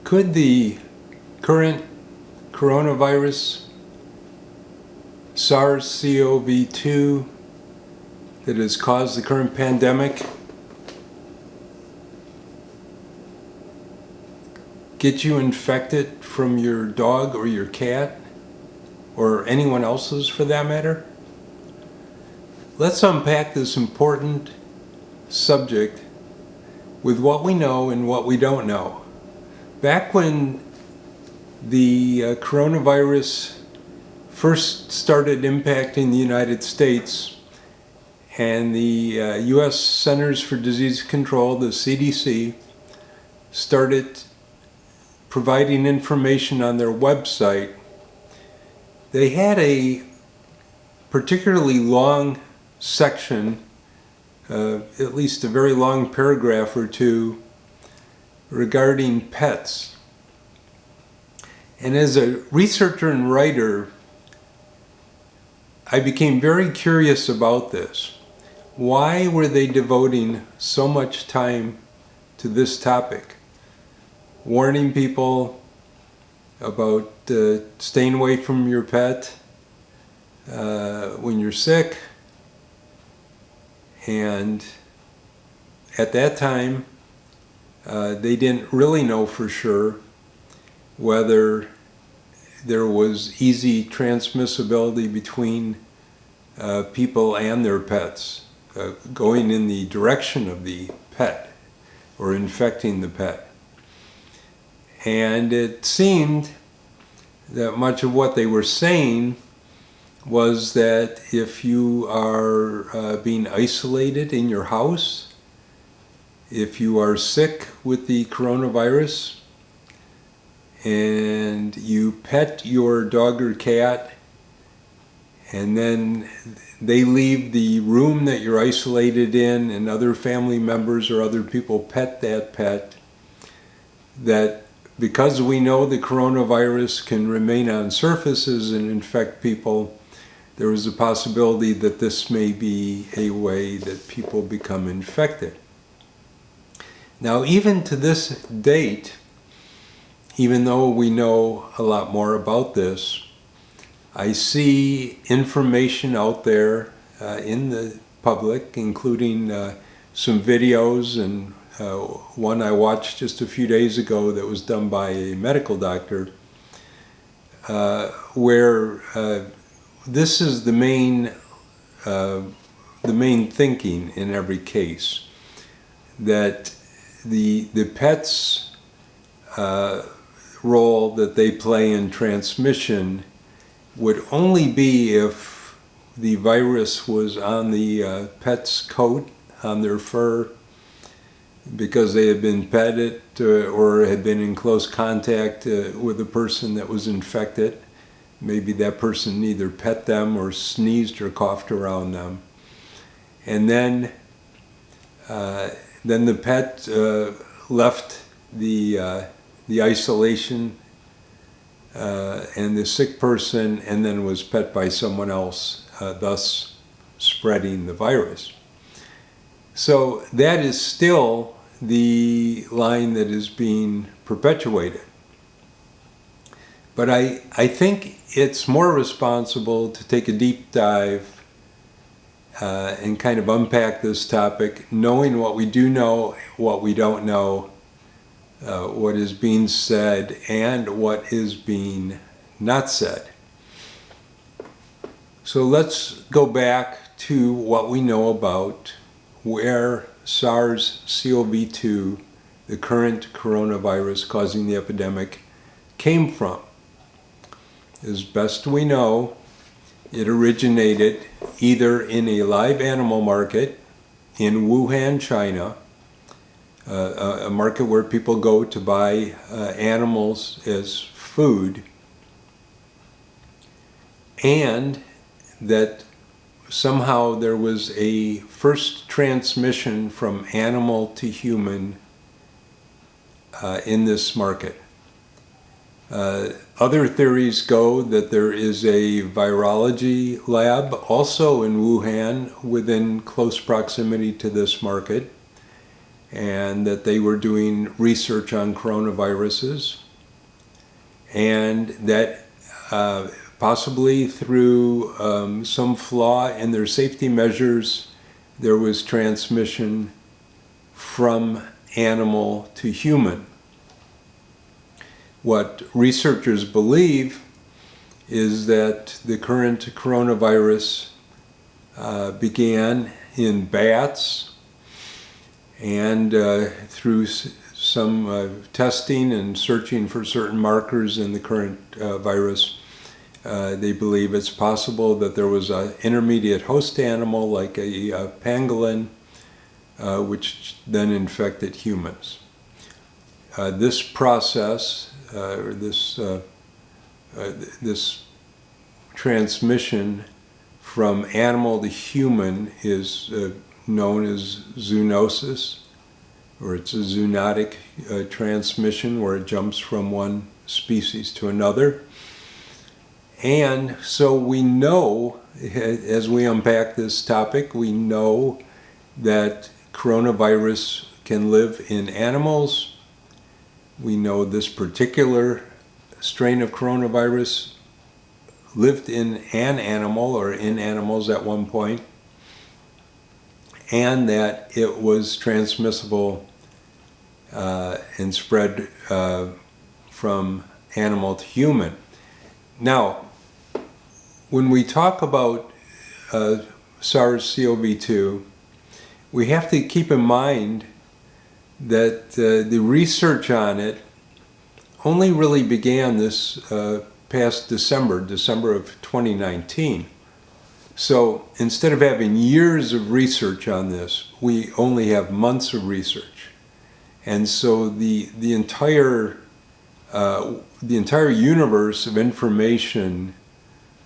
Could the current coronavirus, SARS-CoV-2, that has caused the current pandemic, get you infected from your dog or your cat, or anyone else's for that matter? Let's unpack this important subject with what we know and what we don't know. Back when the coronavirus first started impacting the United States, and the U.S. Centers for Disease Control, the CDC, started providing information on their website, they had a particularly long section, at least a very long paragraph or two, regarding pets. And as a researcher and writer, I became very curious about this. Why were they devoting so much time to this topic? Warning people about staying away from your pet when you're sick. And at that time, they didn't really know for sure whether there was easy transmissibility between people and their pets, going in the direction of the pet or infecting the pet. And it seemed that much of what they were saying was that if you are being isolated in your house, if you are sick with the coronavirus and you pet your dog or cat and then they leave the room that you're isolated in and other family members or other people pet that pet, that because we know the coronavirus can remain on surfaces and infect people, there is a possibility that this may be a way that people become infected. Now, even to this date, even though we know a lot more about this, I see information out there in the public, including some videos, and one I watched just a few days ago that was done by a medical doctor, where this is the main thinking in every case, that the pet's role that they play in transmission would only be if the virus was on the pet's coat, on their fur, because they had been petted or had been in close contact with a person that was infected. Maybe that person either pet them or sneezed or coughed around them. And then the pet left the isolation and the sick person, and then was pet by someone else, thus spreading the virus. So that is still the line that is being perpetuated. But I think it's more responsible to take a deep dive and kind of unpack this topic, knowing what we do know, what we don't know, what is being said, and what is being not said. So let's go back to what we know about where SARS-CoV-2, the current coronavirus causing the epidemic, came from. As best we know, it originated either in a live animal market in Wuhan, China, a market where people go to buy animals as food, and that somehow there was a first transmission from animal to human in this market. Other theories go that there is a virology lab also in Wuhan within close proximity to this market, and that they were doing research on coronaviruses, and that possibly through some flaw in their safety measures, there was transmission from animal to human. What researchers believe is that the current coronavirus began in bats, and through some testing and searching for certain markers in the current virus, they believe it's possible that there was an intermediate host animal like a pangolin, which then infected humans. This process, this transmission from animal to human is known as zoonosis, or it's a zoonotic transmission where it jumps from one species to another. And so we know, as we unpack this topic, we know that coronavirus can live in animals. We know this particular strain of coronavirus lived in an animal or in animals at one point, and that it was transmissible and spread from animal to human. Now, when we talk about SARS-CoV-2, we have to keep in mind that the research on it only really began this past December of 2019. So instead of having years of research on this, we only have months of research. And so the entire universe of information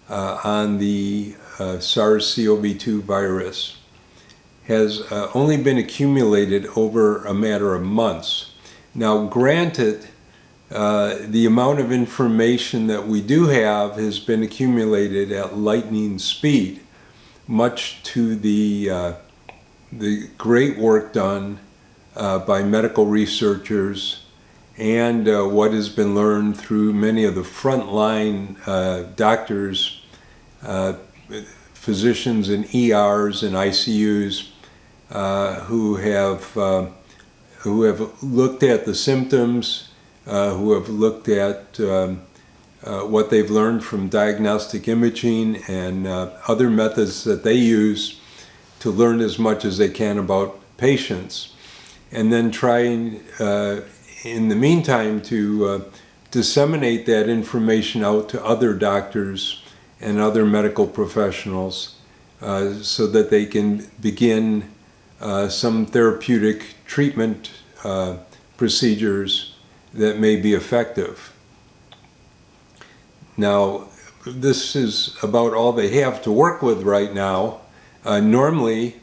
on the SARS-CoV-2 virus has only been accumulated over a matter of months. Now, granted, the amount of information that we do have has been accumulated at lightning speed, much to the great work done by medical researchers and what has been learned through many of the frontline doctors, physicians in ERs and ICUs who have looked at the symptoms, who have looked at what they've learned from diagnostic imaging and other methods that they use to learn as much as they can about patients, and then trying in the meantime to disseminate that information out to other doctors and other medical professionals so that they can begin some therapeutic treatment procedures that may be effective. Now, this is about all they have to work with right now. Normally,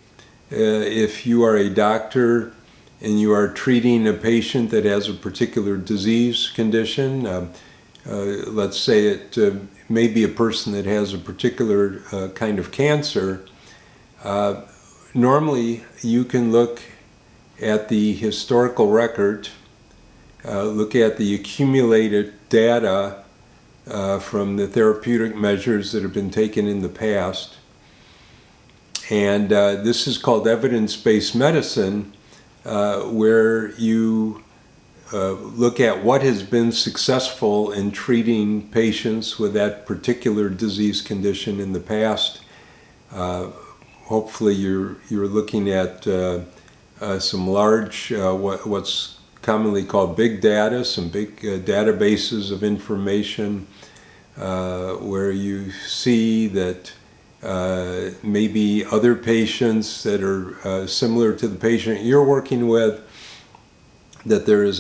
if you are a doctor and you are treating a patient that has a particular disease condition, let's say it may be a person that has a particular kind of cancer, normally you can look at the historical record, look at the accumulated data from the therapeutic measures that have been taken in the past. And this is called evidence-based medicine, where you look at what has been successful in treating patients with that particular disease condition in the past. Hopefully you're looking at some large, what's commonly called big data, some big databases of information where you see that maybe other patients that are similar to the patient you're working with, that there is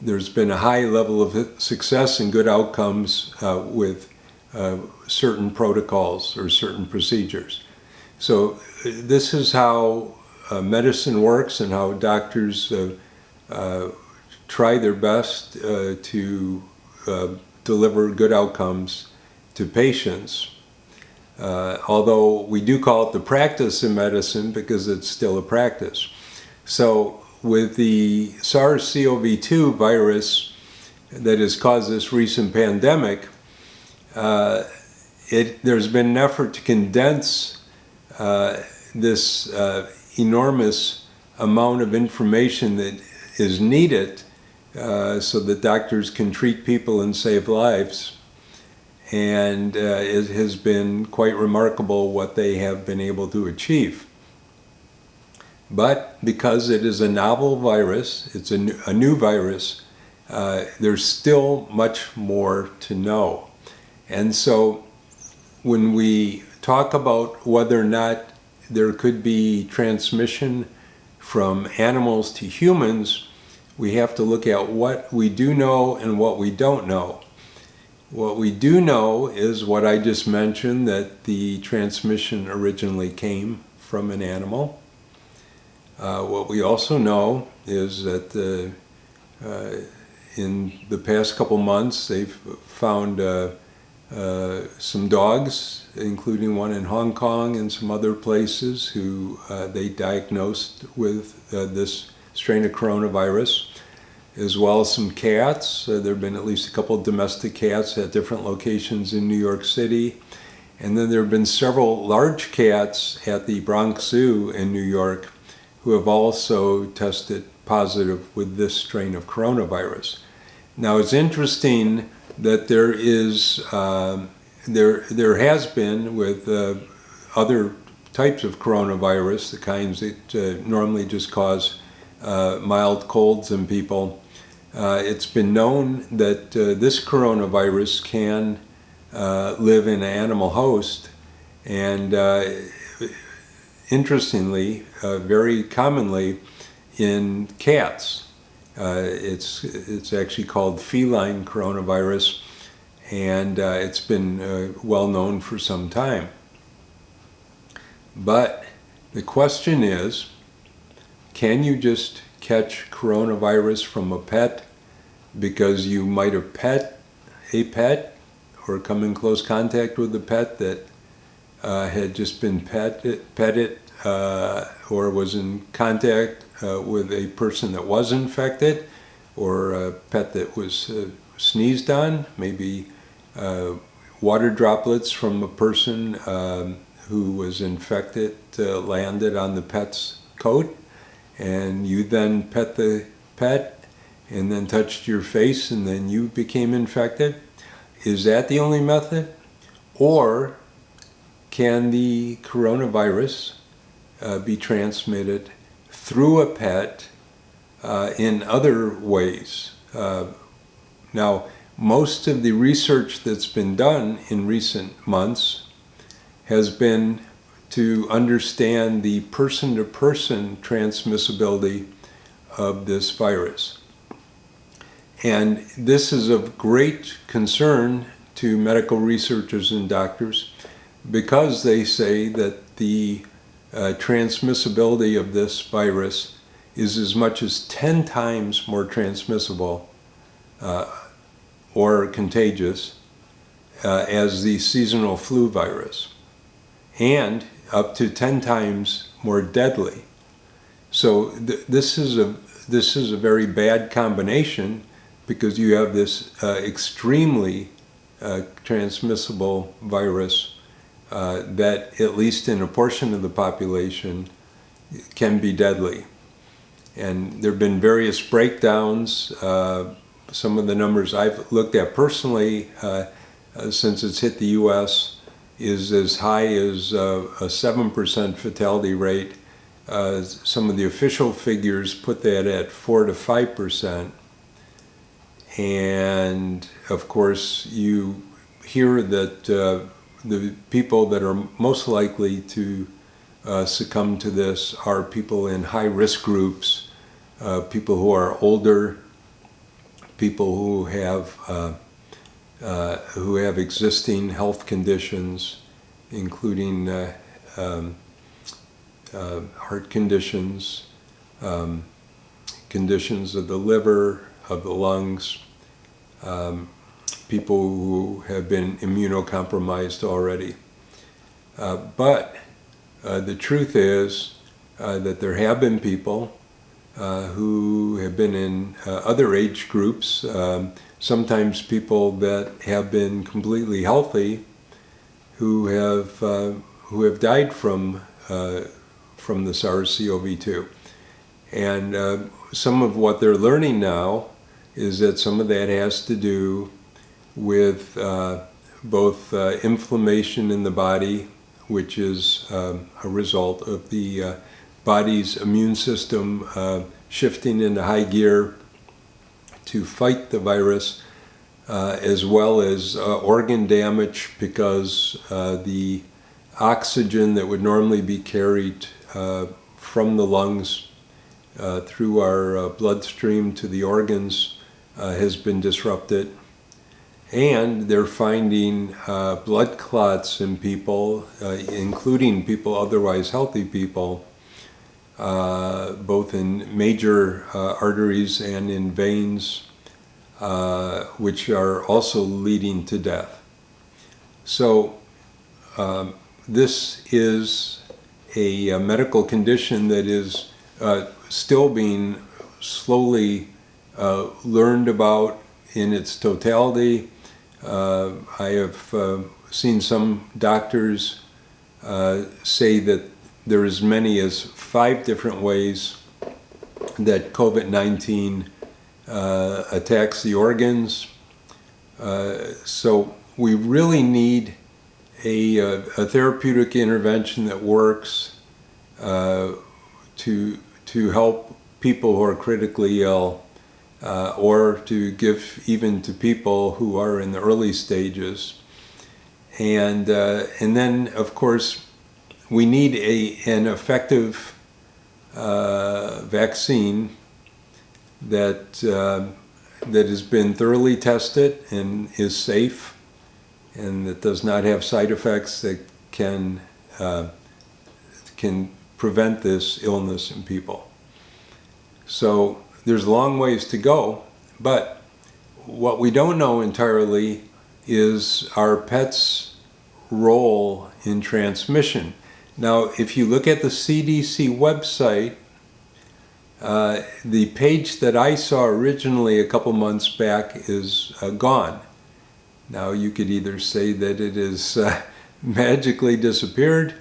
there's been a high level of success and good outcomes with certain protocols or certain procedures. So this is how medicine works and how doctors try their best to deliver good outcomes to patients. Although we do call it the practice in medicine because it's still a practice. So with the SARS-CoV-2 virus that has caused this recent pandemic, there's been an effort to condense this enormous amount of information that is needed so that doctors can treat people and save lives. And it has been quite remarkable what they have been able to achieve. But because it is a novel virus, it's a new virus, there's still much more to know. And so when we talk about whether or not there could be transmission from animals to humans, we have to look at what we do know and what we don't know. What we do know is what I just mentioned, that the transmission originally came from an animal. What we also know is that in the past couple months they've found some dogs, including one in Hong Kong and some other places, who they diagnosed with this strain of coronavirus, as well as some cats. There have been at least a couple of domestic cats at different locations in New York City. And then there have been several large cats at the Bronx Zoo in New York who have also tested positive with this strain of coronavirus. Now it's interesting that there has been with other types of coronavirus, the kinds that normally just cause mild colds in people. It's been known that this coronavirus can live in an animal host, and interestingly, very commonly in cats. It's actually called feline coronavirus, and it's been well known for some time. But the question is, can you just catch coronavirus from a pet because you might have pet a pet or come in close contact with a pet that had just been petted or was in contact with a person that was infected, or a pet that was sneezed on, maybe water droplets from a person who was infected landed on the pet's coat, and you then pet the pet and then touched your face and then you became infected? Is that the only method? Or can the coronavirus be transmitted through a pet in other ways? Now, most of the research that's been done in recent months has been to understand the person-to-person transmissibility of this virus. And this is of great concern to medical researchers and doctors, because they say that the transmissibility of this virus is as much as 10 times more transmissible or contagious as the seasonal flu virus, and up to 10 times more deadly. So this is a very bad combination, because you have this extremely transmissible virus that, at least in a portion of the population, can be deadly. And there have been various breakdowns. Some of the numbers I've looked at personally, since it's hit the US, is as high as a 7% fatality rate. Some of the official figures put that at 4 to 5%. And of course, you hear that the people that are most likely to succumb to this are people in high-risk groups, people who are older, people who have existing health conditions, including heart conditions, conditions of the liver, of the lungs, people who have been immunocompromised already. But the truth is that there have been people who have been in other age groups, sometimes people that have been completely healthy who have died from the SARS-CoV-2. And some of what they're learning now is that some of that has to do with both inflammation in the body, which is a result of the body's immune system shifting into high gear to fight the virus, as well as organ damage because the oxygen that would normally be carried from the lungs through our bloodstream to the organs has been disrupted. And they're finding blood clots in people, including people, otherwise healthy people, both in major arteries and in veins, which are also leading to death. So this is a medical condition that is still being slowly learned about in its totality. I have seen some doctors say that there are as many as 5 different ways that COVID-19 attacks the organs. So we really need a therapeutic intervention that works to help people who are critically ill, or to give even to people who are in the early stages. And then, of course, we need an effective vaccine that has been thoroughly tested and is safe, and that does not have side effects that can prevent this illness in people. So there's long ways to go, but what we don't know entirely is our pets' role in transmission. Now, if you look at the CDC website, the page that I saw originally a couple months back is gone. Now, you could either say that it is magically disappeared,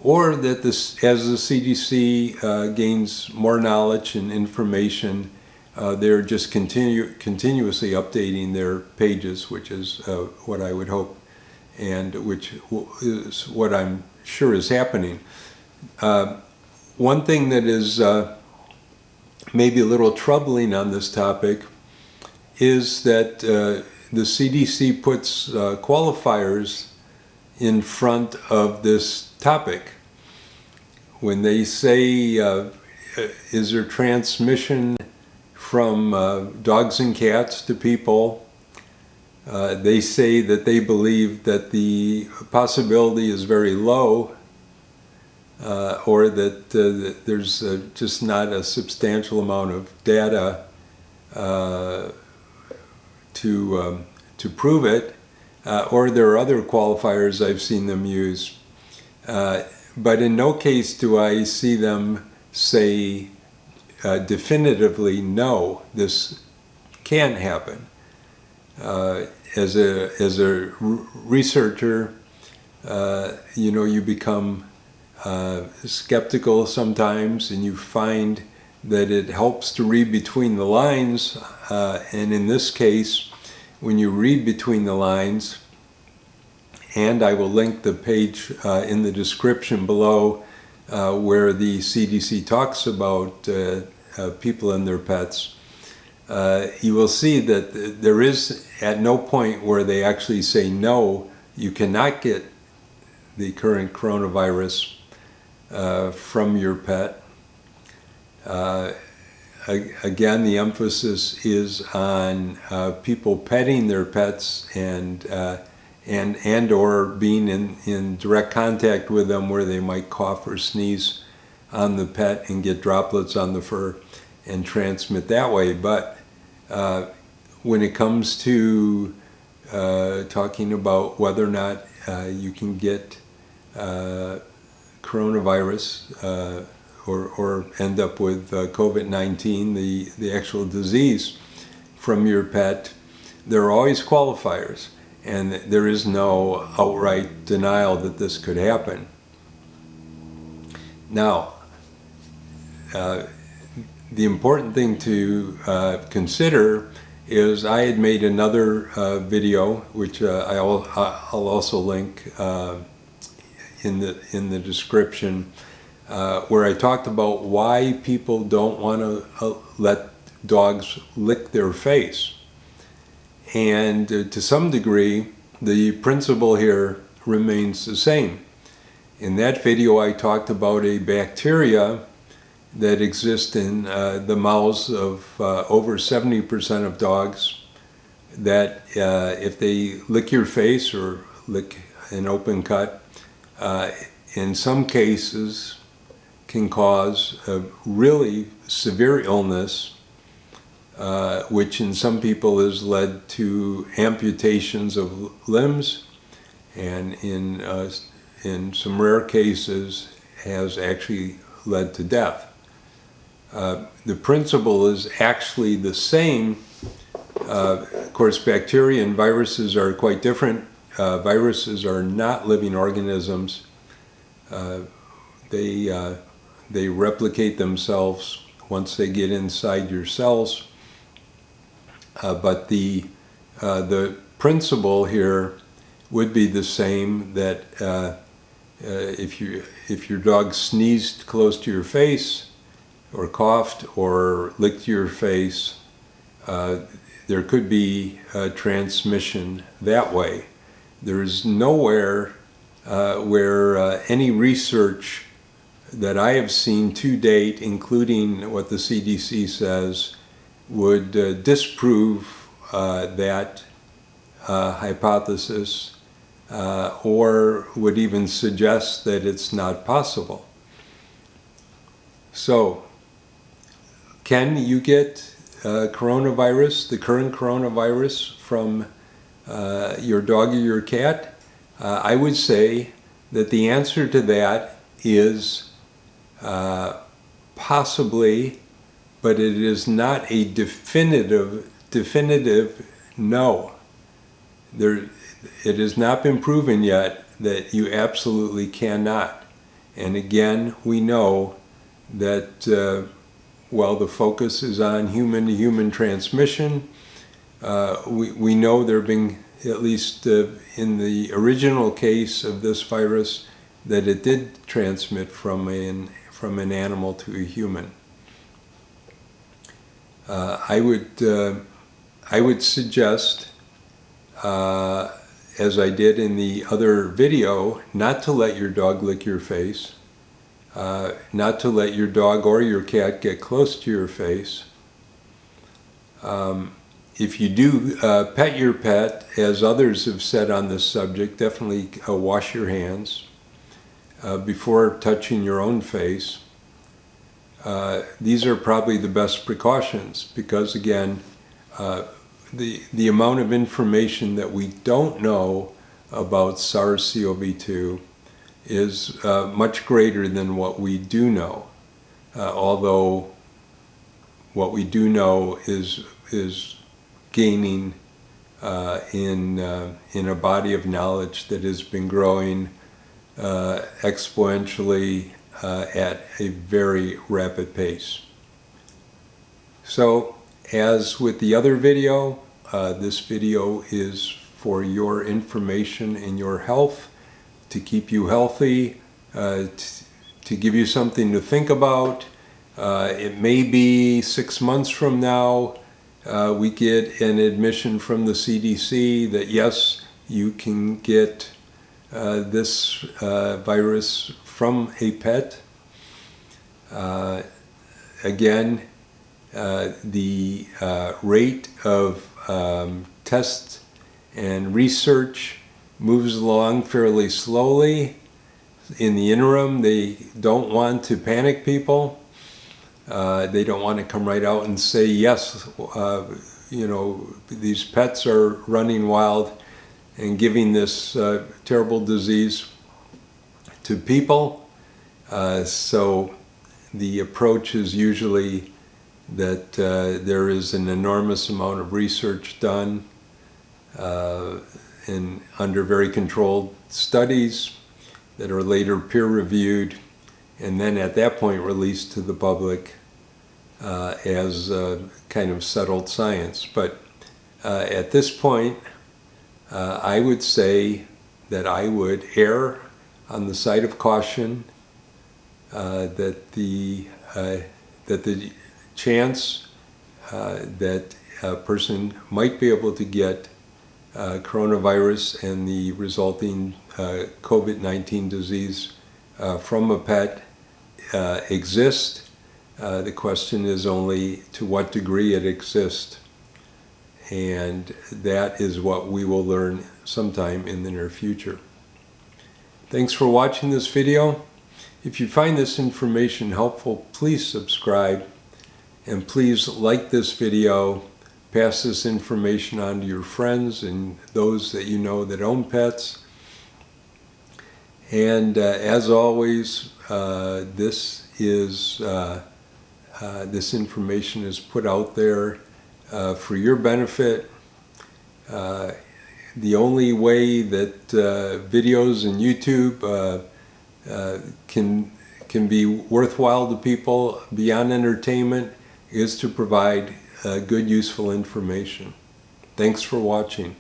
or that this, as the CDC gains more knowledge and information, they're just continuously updating their pages, which is what I would hope, and which is what I'm sure is happening. One thing that is maybe a little troubling on this topic is that the CDC puts qualifiers in front of this topic. When they say, is there transmission from dogs and cats to people, they say that they believe that the possibility is very low, or that there's just not a substantial amount of data to prove it, or there are other qualifiers I've seen them use. But in no case do I see them say definitively, no, this can happen. As a researcher, you become skeptical sometimes, and you find that it helps to read between the lines. And in this case, when you read between the lines, and I will link the page in the description below where the CDC talks about people and their pets, you will see that there is at no point where they actually say, no, you cannot get the current coronavirus from your pet. Again, the emphasis is on people petting their pets and or being in direct contact with them, where they might cough or sneeze on the pet and get droplets on the fur and transmit that way. But when it comes to talking about whether or not you can get coronavirus or end up with COVID-19, the actual disease, from your pet, there are always qualifiers, and there is no outright denial that this could happen. Now, the important thing to consider is I had made another video, which I'll also link in the description, where I talked about why people don't want to let dogs lick their face. And to some degree, the principle here remains the same. In that video, I talked about a bacteria that exists in the mouths of over 70% of dogs, that if they lick your face or lick an open cut, in some cases can cause a really severe illness, which in some people has led to amputations of limbs, and in some rare cases has actually led to death. The principle is actually the same. Of course, bacteria and viruses are quite different. Viruses are not living organisms. They replicate themselves once they get inside your cells. But the principle here would be the same, that if your dog sneezed close to your face, or coughed or licked your face, there could be transmission that way. There is nowhere where any research that I have seen to date, including what the CDC says, would disprove that hypothesis, or would even suggest that it's not possible. So, can you get coronavirus, the current coronavirus, from your dog or your cat? I would say that the answer to that is possibly, but it is not a definitive no. It has not been proven yet that you absolutely cannot. And again, we know that while the focus is on human-to-human transmission, we know there being, at least in the original case of this virus, that it did transmit from an animal to a human. I would suggest, as I did in the other video, not to let your dog lick your face. Not to let your dog or your cat get close to your face. If you do pet your pet, as others have said on this subject, definitely wash your hands before touching your own face. These are probably the best precautions, because again, the amount of information that we don't know about SARS-CoV-2 is much greater than what we do know, although what we do know is gaining in a body of knowledge that has been growing exponentially at a very rapid pace. So, as with the other video, this video is for your information and your health, to keep you healthy, to give you something to think about. It may be 6 months from now we get an admission from the CDC that yes, you can get this virus from a pet. Again, the rate of tests and research moves along fairly slowly. In the interim, they don't want to panic people. They don't want to come right out and say, yes, you know, these pets are running wild and giving this terrible disease to people. So the approach is usually that there is an enormous amount of research done and under very controlled studies that are later peer-reviewed, and then at that point released to the public as kind of settled science. But at this point, I would say that I would err on the side of caution, that the chance that a person might be able to get coronavirus and the resulting COVID-19 disease from a pet exist. The question is only to what degree it exists. And that is what we will learn sometime in the near future. Thanks for watching this video. If you find this information helpful, please subscribe, and please like this video, pass this information on to your friends and those that you know that own pets. And as always, this information is put out there for your benefit. The only way that videos and YouTube can be worthwhile to people beyond entertainment is to provide good, useful information. Thanks for watching.